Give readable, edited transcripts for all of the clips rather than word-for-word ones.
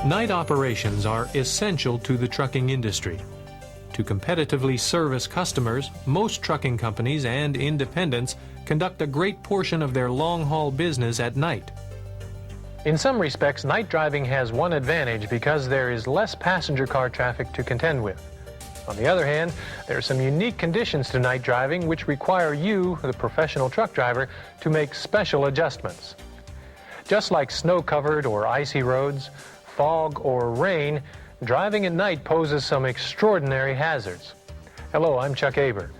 Night operations are essential to the trucking industry. To competitively service customers, most trucking companies and independents conduct a great portion of their long-haul business at night. In some respects, night driving has one advantage because there is less passenger car traffic to contend with. On the other hand, there are some unique conditions to night driving which require you, the professional truck driver, to make special adjustments. Just like snow-covered or icy roads, fog or rain, driving at night poses some extraordinary hazards. Hello, I'm Chuck Aber.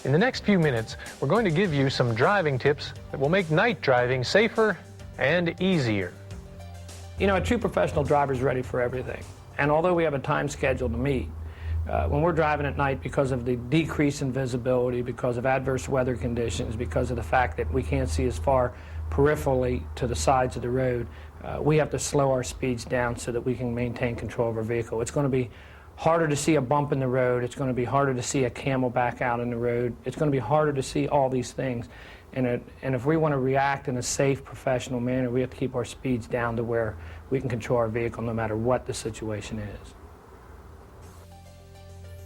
In the next few minutes, we're going to give you some driving tips that will make night driving safer and easier. You know, a true professional driver is ready for everything. And although we have a time schedule to meet, when we're driving at night, because of the decrease in visibility, because of adverse weather conditions, because of the fact that we can't see as far peripherally to the sides of the road, we have to slow our speeds down so that we can maintain control of our vehicle. It's going to be harder to see a bump in the road. It's going to be harder to see a camelback out in the road. It's going to be harder to see all these things. And if we want to react in a safe, professional manner, we have to keep our speeds down to where we can control our vehicle no matter what the situation is.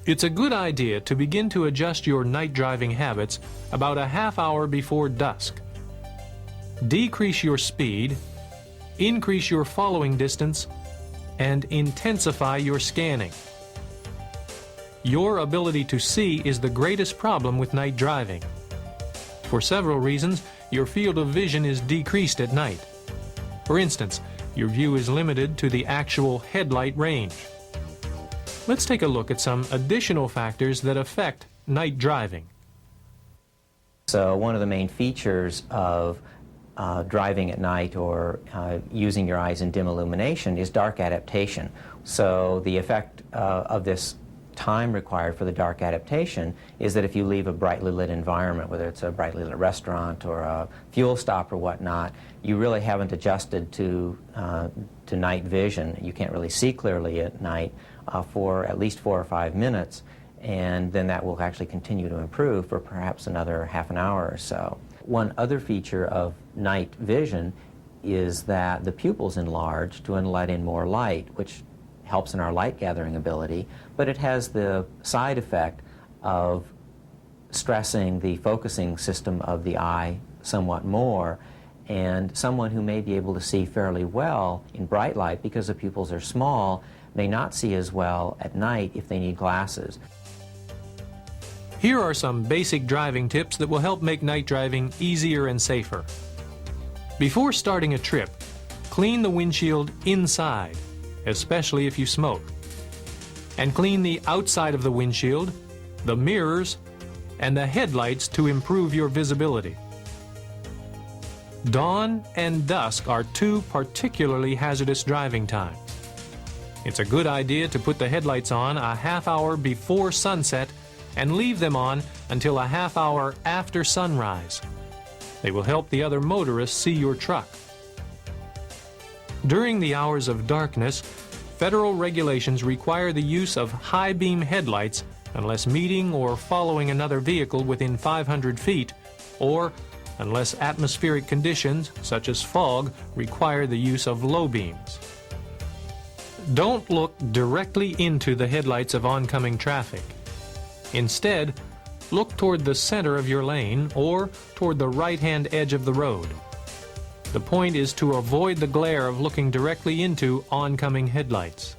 It's a good idea to begin to adjust your night driving habits about a half hour before dusk. Decrease your speed, increase your following distance, and intensify your scanning. Your ability to see is the greatest problem with night driving. For several reasons, your field of vision is decreased at night. For instance, your view is limited to the actual headlight range. Let's take a look at some additional factors that affect night driving. So one of the main features of driving at night or using your eyes in dim illumination is dark adaptation. So the effect of this time required for the dark adaptation is that if you leave a brightly lit environment, whether it's a brightly lit restaurant or a fuel stop or whatnot, you really haven't adjusted to night vision. You can't really see clearly at night for at least 4 or 5 minutes, and then that will actually continue to improve for perhaps another half an hour or so. One other feature of night vision is that the pupils enlarge to let in more light, which helps in our light gathering ability, but it has the side effect of stressing the focusing system of the eye somewhat more, and someone who may be able to see fairly well in bright light because the pupils are small may not see as well at night if they need glasses. Here are some basic driving tips that will help make night driving easier and safer. Before starting a trip, clean the windshield inside, especially if you smoke. And clean the outside of the windshield, the mirrors, and the headlights to improve your visibility. Dawn and dusk are two particularly hazardous driving times. It's a good idea to put the headlights on a half hour before sunset and leave them on until a half hour after sunrise. They will help the other motorists see your truck. During the hours of darkness, federal regulations require the use of high-beam headlights unless meeting or following another vehicle within 500 feet, or unless atmospheric conditions, such as fog, require the use of low beams. Don't look directly into the headlights of oncoming traffic. Instead, look toward the center of your lane or toward the right-hand edge of the road. The point is to avoid the glare of looking directly into oncoming headlights.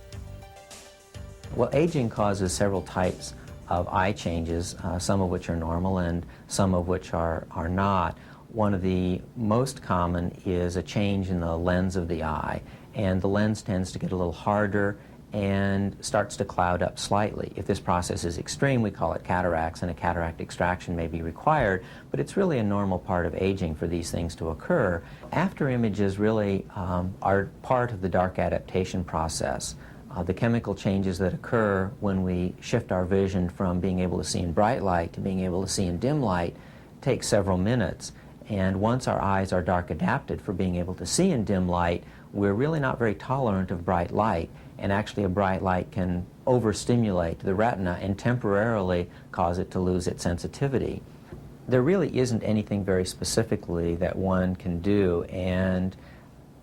Well, aging causes several types of eye changes, some of which are normal and some of which are not. One of the most common is a change in the lens of the eye, and the lens tends to get a little harder and starts to cloud up slightly. If this process is extreme, we call it cataracts, and a cataract extraction may be required, but it's really a normal part of aging for these things to occur. After images really are part of the dark adaptation process. The chemical changes that occur when we shift our vision from being able to see in bright light to being able to see in dim light take several minutes. And once our eyes are dark adapted for being able to see in dim light, we're really not very tolerant of bright light. And actually a bright light can overstimulate the retina and temporarily cause it to lose its sensitivity. There really isn't anything very specifically that one can do, and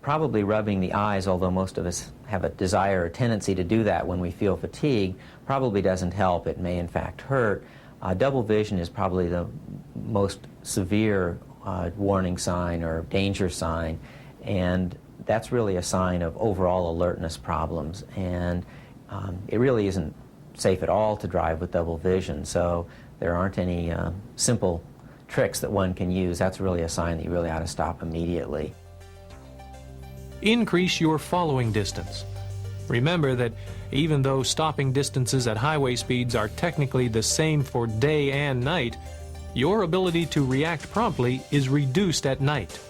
probably rubbing the eyes, although most of us have a desire or tendency to do that when we feel fatigue, probably doesn't help. It may in fact hurt. Double vision is probably the most severe warning sign or danger sign, and that's really a sign of overall alertness problems. And it really isn't safe at all to drive with double vision, so there aren't any simple tricks that one can use. That's really a sign that you really ought to stop immediately. Increase your following distance. Remember that even though stopping distances at highway speeds are technically the same for day and night, your ability to react promptly is reduced at night.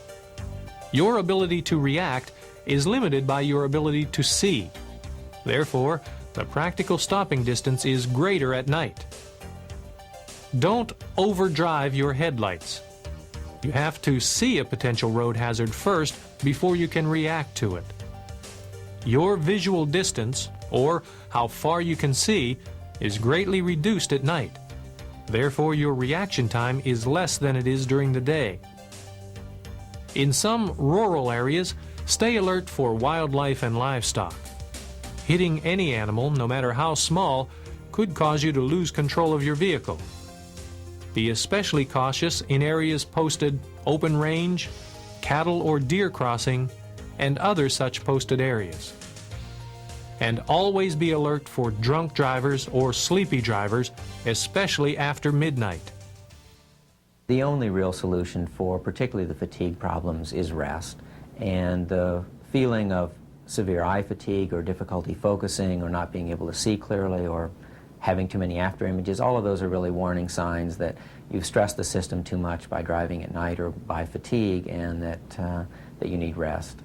Your ability to react is limited by your ability to see. Therefore, the practical stopping distance is greater at night. Don't overdrive your headlights. You have to see a potential road hazard first before you can react to it. Your visual distance, or how far you can see, is greatly reduced at night. Therefore, your reaction time is less than it is during the day. In some rural areas, stay alert for wildlife and livestock. Hitting any animal, no matter how small, could cause you to lose control of your vehicle. Be especially cautious in areas posted open range, cattle or deer crossing, and other such posted areas. And always be alert for drunk drivers or sleepy drivers, especially after midnight. The only real solution for particularly the fatigue problems is rest, and the feeling of severe eye fatigue or difficulty focusing or not being able to see clearly or having too many after images, all of those are really warning signs that you've stressed the system too much by driving at night or by fatigue, and that you need rest.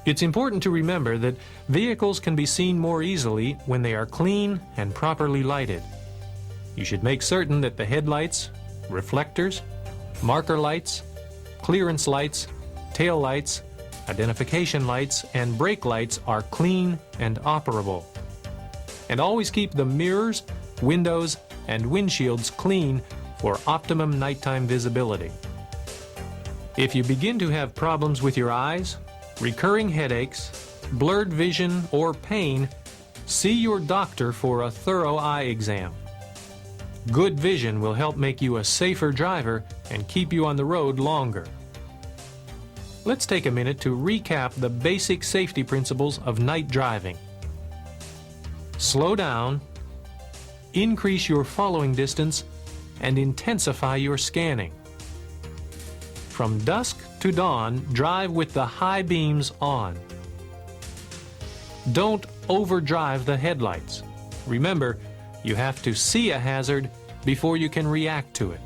It's important to remember that vehicles can be seen more easily when they are clean and properly lighted. You should make certain that the headlights, reflectors, marker lights, clearance lights, tail lights, identification lights, and brake lights are clean and operable. And always keep the mirrors, windows, and windshields clean for optimum nighttime visibility. If you begin to have problems with your eyes, recurring headaches, blurred vision, or pain, see your doctor for a thorough eye exam. Good vision will help make you a safer driver and keep you on the road longer. Let's take a minute to recap the basic safety principles of night driving. Slow down, increase your following distance, and intensify your scanning. From dusk to dawn, drive with the high beams on. Don't overdrive the headlights. Remember, you have to see a hazard before you can react to it.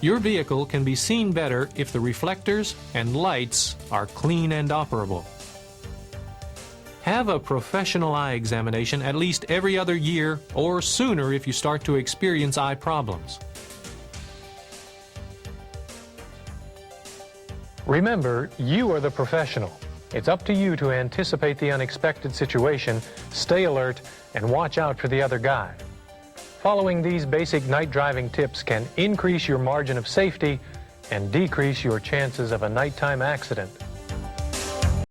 Your vehicle can be seen better if the reflectors and lights are clean and operable. Have a professional eye examination at least every other year or sooner if you start to experience eye problems. Remember, you are the professional. It's up to you to anticipate the unexpected situation, stay alert, and watch out for the other guy. Following these basic night driving tips can increase your margin of safety and decrease your chances of a nighttime accident.